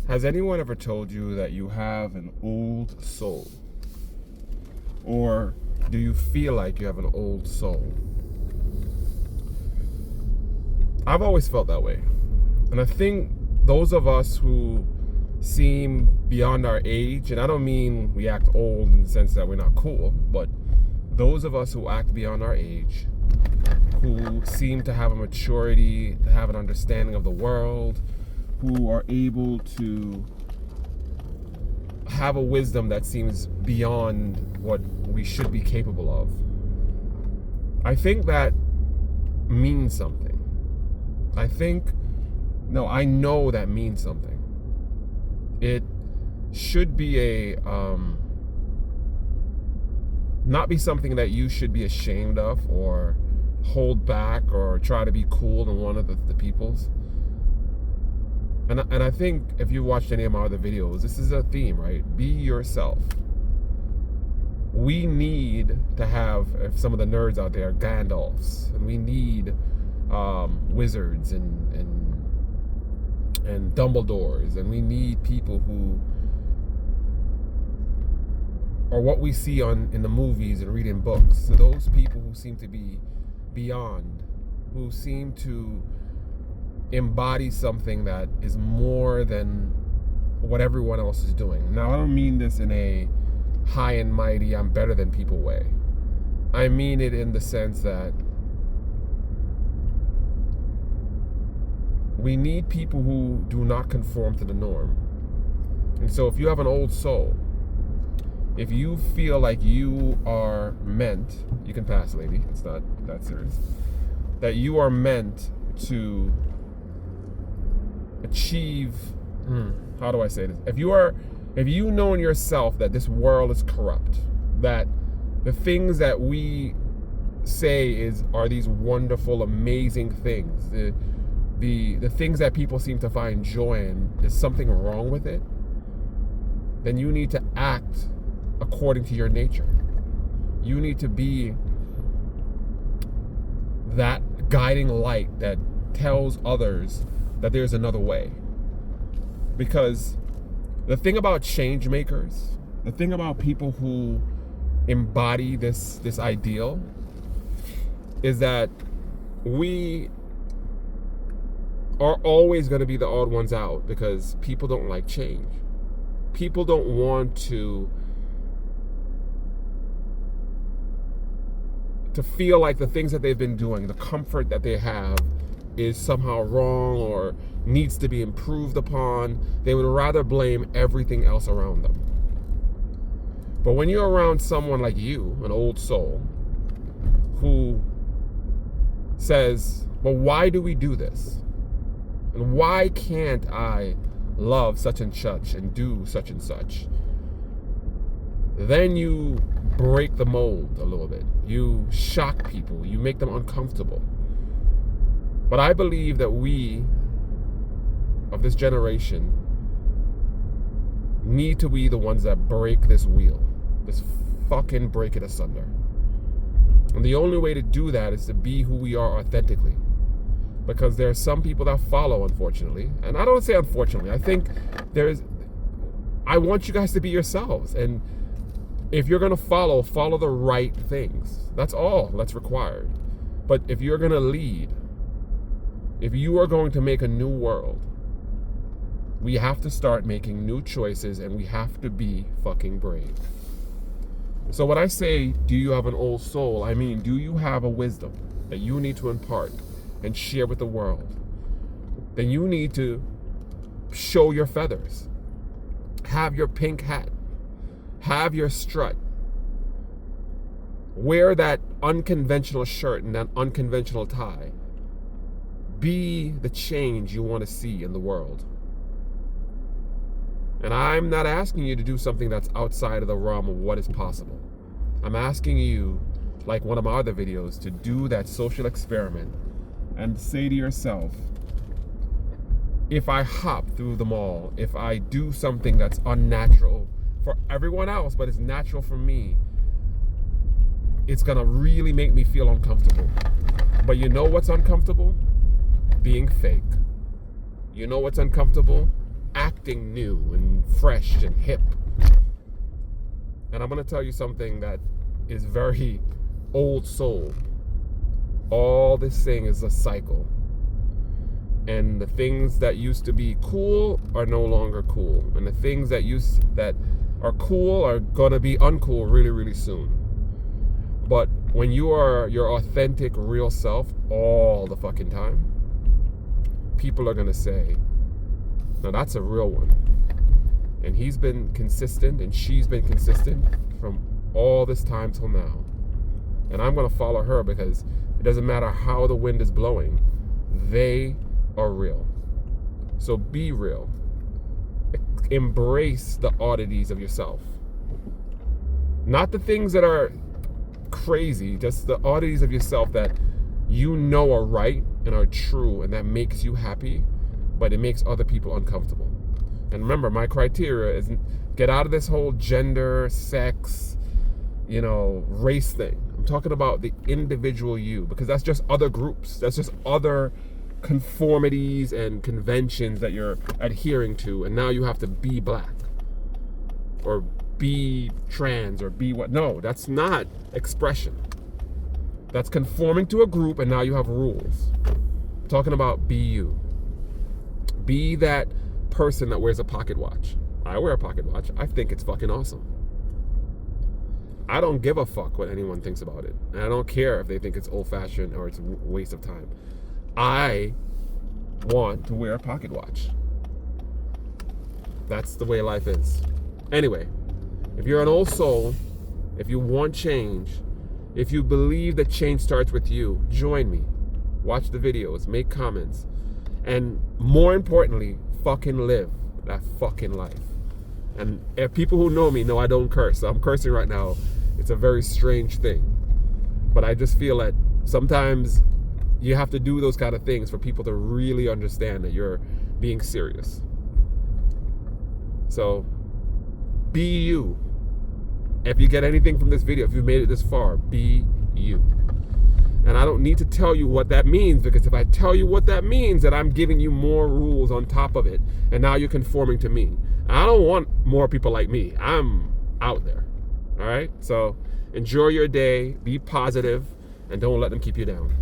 Has anyone ever told you that you have an old soul? Or do you feel like you have an old soul? I've always felt that way. And I think those of us who seem beyond our age, and I don't mean we act old in the sense that we're not cool, but those of us who act beyond our age, who seem to have a maturity, to have an understanding of the world, who are able to have a wisdom that seems beyond what we should be capable of. I think that means something. I know that means something. It should be not be something that you should be ashamed of or hold back or try to be cool in one of the people's. And I think if you watched any of my other videos, this is a theme, right? Be yourself. We need to have, if some of the nerds out there, Gandalfs, and we need wizards and Dumbledores, and we need people who are what we see in the movies and reading books. So those people who seem to be beyond, who seem to embody something that is more than what everyone else is doing. Now, I don't mean this in a high and mighty, I'm better than people way. I mean it in the sense that we need people who do not conform to the norm. And so if you have an old soul, if you feel like you are meant, you can pass, lady, it's not that serious, that you are meant to achieve, how do I say this? If you know in yourself that this world is corrupt, that the things that we say are these wonderful, amazing things, the things that people seem to find joy in, is something wrong with it, then you need to act according to your nature. You need to be that guiding light that tells others that there's another way. Because the thing about change makers, the thing about people who embody this ideal, is that we are always going to be the odd ones out, because people don't like change. People don't want to feel like the things that they've been doing, the comfort that they have, is somehow wrong or needs to be improved upon. They would rather blame everything else around them. But when you're around someone like you, an old soul, who says, well, why do we do this? And why can't I love such and such and do such and such? Then you break the mold a little bit. You shock people. You make them uncomfortable. But I believe that we, of this generation, need to be the ones that break this wheel. Just fucking break it asunder. And the only way to do that is to be who we are authentically. Because there are some people that follow, unfortunately. And I don't say unfortunately. I think I want you guys to be yourselves. And if you're going to follow the right things. That's all that's required. But if you're going to lead, if you are going to make a new world, we have to start making new choices, and we have to be fucking brave. So when I say, do you have an old soul? I mean, do you have a wisdom that you need to impart and share with the world? Then you need to show your feathers. Have your pink hat. Have your strut. Wear that unconventional shirt and that unconventional tie. Be the change you want to see in the world. And I'm not asking you to do something that's outside of the realm of what is possible. I'm asking you, like one of my other videos, to do that social experiment and say to yourself, if I hop through the mall, if I do something that's unnatural for everyone else, but it's natural for me, it's gonna really make me feel uncomfortable. But you know what's uncomfortable? Being fake. You know what's uncomfortable? acting new and fresh and hip. And I'm going to tell you something that is very old soul. All this thing is a cycle. And the things that used to be cool are no longer cool. And the things that are cool are going to be uncool really, really soon. But when you are your authentic, real self all the fucking time, people are going to say, now that's a real one. And he's been consistent and she's been consistent from all this time till now. And I'm going to follow her because it doesn't matter how the wind is blowing. They are real. So be real. Embrace the oddities of yourself. Not the things that are crazy, just the oddities of yourself that you know are right and are true and that makes you happy, but it makes other people uncomfortable. And remember, my criteria is get out of this whole gender, sex, race thing. I'm talking about the individual you, because that's just other groups. That's just other conformities and conventions that you're adhering to, and now you have to be black or be trans or be what. No, that's not expression. That's conforming to a group, and now you have rules. I'm talking about be you. Be that person that wears a pocket watch. I wear a pocket watch. I think it's fucking awesome. I don't give a fuck what anyone thinks about it. And I don't care if they think it's old-fashioned or it's a waste of time. I want to wear a pocket watch. That's the way life is. Anyway, if you're an old soul, if you want change, if you believe that change starts with you, join me. Watch the videos, make comments, and more importantly, fucking live that fucking life. And if people who know me know I don't curse, so I'm cursing right now. It's a very strange thing. But I just feel that sometimes you have to do those kind of things for people to really understand that you're being serious. So, be you. If you get anything from this video, if you've made it this far, be you. And I don't need to tell you what that means, because if I tell you what that means, then I'm giving you more rules on top of it. And now you're conforming to me. I don't want more people like me. I'm out there. All right? So enjoy your day, be positive, and don't let them keep you down.